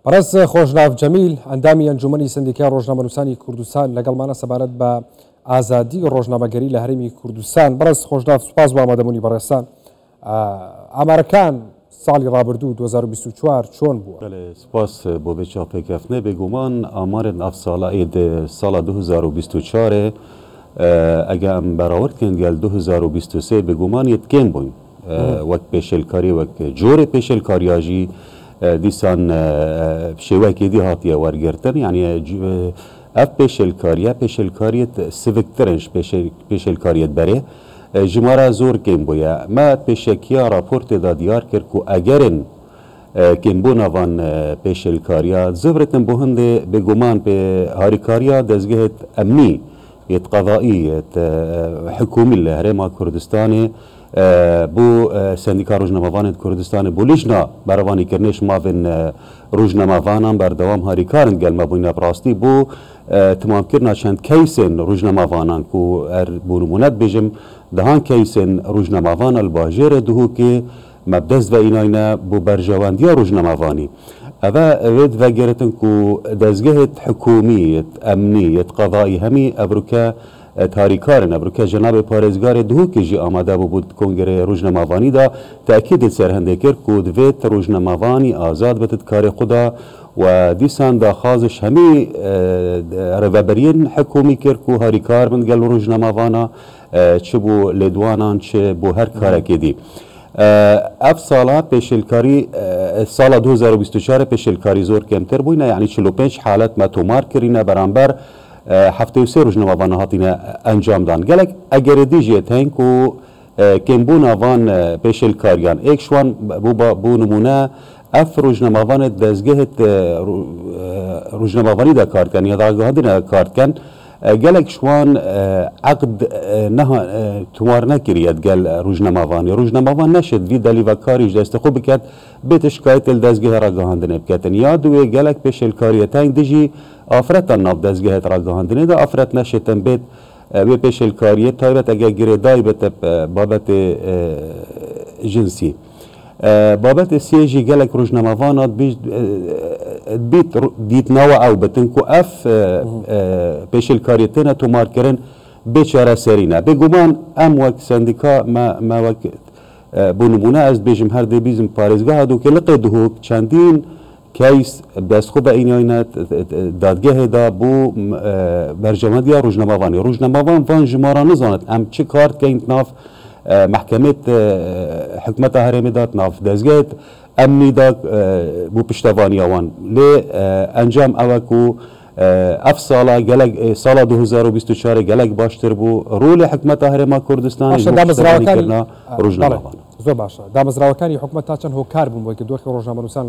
بەڕێز خۆشناو جەمیل ئەندامی ئەنجومەنی سندیکای ڕۆژنامەنووسانی کوردستان لەگەڵمانە سەبارەت بە ئازادی ڕۆژنامەگەری لە هەرێمی کوردستان. بەڕێز خۆشناو سوپاس بۆ ئامادەبوونی بەڕێستان. ئامارەکان ساڵی ڕابردوو 2024 چۆن بووە؟ سپاس بۆ بێ چاپێکەفنێ بێگومان ئامارێن ئەف ساڵا 2024 ئەگە ئەم بەراوردکەن گەل 2023 بێگومان یەتکێن بووین وەک پێشێلکاری وەک جۆرێ پێشێلکاریاژی دیسان شێوەیەکی دی هاتیە وەرگرتن، یعنی ئەف پێشێلکاریەت سڤکترنش پێشێلکاریەت بەرێ ژمارە زۆر کێم بووە. ما پێشەکیە راپۆرتێدا دیار کرد و ئەگەرن کێمبوو ناوان پێشێلکاریە زەبرتن بۆ هەندێ بێگومان پێ هاریکاریە دەستگەهێت ئەمنی یەت قەضائی یەت حکومی لە هەرێما کوردستانê بۆ سندیکا ڕۆژنەمەوانێت کوردستانê بۆ لیژنا بەڕەوانیکردنێش ماڤێن ڕۆژنەمەوانان بەردەوام هاریکارن گەلمە بووینە بڕاستی بۆ تمامکردنا چەند کەیسên ڕۆژنەمەوانان و بۆ نمونەت بێژم دەهان کەیسên ڕۆژنەمەوانە لە باژێرە دوهۆکێ مەبدەست بەئیناینە بۆ بەرژەوەندیە ڕۆژنەمەوانی ئەvە ئەوێت ڤەگەرتن و دەستگەهێت حکومی یەت ئەمنی یەت قەضائی هەمی ئەبروکە تاریکارن ئەبروکە جەنابێ پارێزگارێ دوهۆکێژی ئامادە بوو بۆ کۆنگرێ ڕۆژنەمەوانیدا تاکیدێت سەرهەندێک کرد و دەوێت ڕۆژنەمەوانی ئازاد بێتت کارێ خوددا و دیسان داخوازش هەمی ڕێڤەبەریên حکومی کرد و هاریکار بن گەل ڕۆژنەمەوانە چ بۆ لێدوانان چ بۆ هەر کارێکی دی. ئەف ساڵا پێشێلکاری ساڵا 2024 پێشێلکاری زۆر کەمتر بووینە، یعنی 45 حالەت مە تۆمار کردینە بەرامبەر 73 ڕۆژنەمەوانە هاتینە ئەنجامدان. گەلک ئەگەرە دیژێت هەنگ و کێمبوو ناوان پێشێلکاریان ئێک شوان بۆ نمونە ئەف ڕۆژنەمەوانێت دەستگەهێت ڕۆژنەمەوانیدا کارکەن یا داگەهاندنە کارکەن gelek şwan eqd tomar nekiriye gel rojnemavanê. Rojnemavan neşit vî delîvekarî ji destê xwe biket bête şikayet li dezgehê ragihandinê biketin. Ya duê gelek pêşêlkariyetên dijî afretan nav dezgehê ragihandinê de afret neşitin bêt wê pêşêlkariyê taybet ege girêdayî bete babetê jinsî. Babetê sê jî gelek rojnemavanat dîtnawa ew bitin ku ev pêşêlkariyetê ne tomarkirin bêçareserî ne. Bêguman em wek sendîka me wek bû nimûne ez dibêjim her dê bîzim parêzgeha dûkê liqê dihûk çendîn keys destxwe beînayîne dadgehê da bû berjemendiya rojnemavanê. Rojnemavan van jimara nizanit em çi kar dikeyn nav محکمێت حکومەتە هەرێمê da nav dezgehê emnî da bû piştevaniya wan lê encam ew e ku ev sala gelek sala 2024 gelek baştir bû rolê hikûmeta Herêma Kurdistanê damezrawekirina rojnamavan. Zۆr başa damezrawekانی حکومەت تا چەند هۆکار بوون بۆی کردووە کە ڕۆژنامەنووسان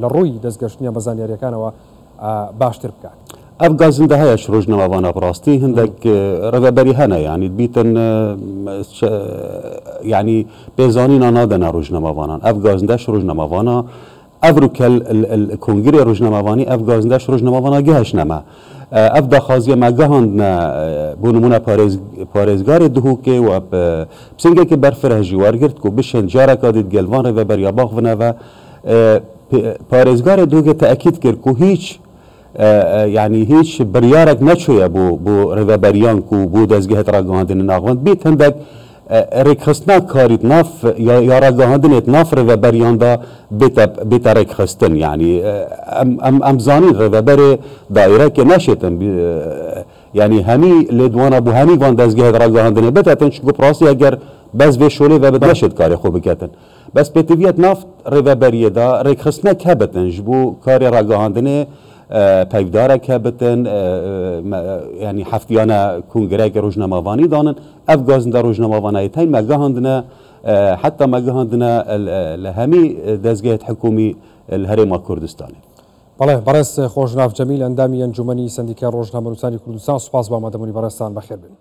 لە ڕووی دەستگەشتنیە بە زانیاریەکانەوە باشتر بکات. ئەف گازندە هەیەش ڕۆژنەمەوانە بڕاستی هەندێک ڕێڤەبەری هەنە یعنی بیتن یعنی پێزانینا نادەنا ڕۆژنەمەوانان ئەف گازندەش ڕۆژنەمەوانە ئەڤروکە کۆنگرێ ڕۆژنەمەوانی ئەف گازندەش ڕۆژنەمەوانە گەهشنەمە ئەف داخوازیە مەگەهاندنە بۆ نمونە پارێزگارێ دهوکێ و پسنگێکی بەرفرەژی وەرگرت و بشێن جارێکا دیت گەلوان ڕێڤەبەریە باخڤنەوە پارێزگارێ دووکێ تەئەکید کرد و هیچ یعنی هیچ بریارێک نەچوویە بۆ ڕێڤەبەریان و بۆ دەستگەهێت ڕاگەهاندنی ناوەند بیت هەندێک ڕێکخستنا کاریت ناف یا ڕاگەهاندنێت ناف ڕێڤەبەریاندا بێتە ڕێکخستن یعنی ئەم زانین ڕێڤەبەرێ دایرەکێ نەشێتن یعنی هەمی لێدوانە بۆ هەمی وان دەستگەهێت ڕاگەهاندنێ بێتەتن چکو پڕاستی ئەگەر بەس vê şolê ve nêşit karê xwe biketin. Bes pêtiviyet nav rêveberiyê da rêkxistnek hebitin ji bo karê ragihandinê peyvdarek hebitin yani heftiyane kongireke rojnemavanî danin ev gazinda rojnemavanayê tên megihandine heta megihandine li hemî dezgehê hikûmî li Herêma Kurdistanê. بەڵێ بەڕێز خۆشناو جەمیل ئەندامی ئەنجومەنی سندیکای ڕۆژنامەنووسانی کوردستان سوپاس بۆ ئامادەبوونی بەڕێستان بەخێر بن.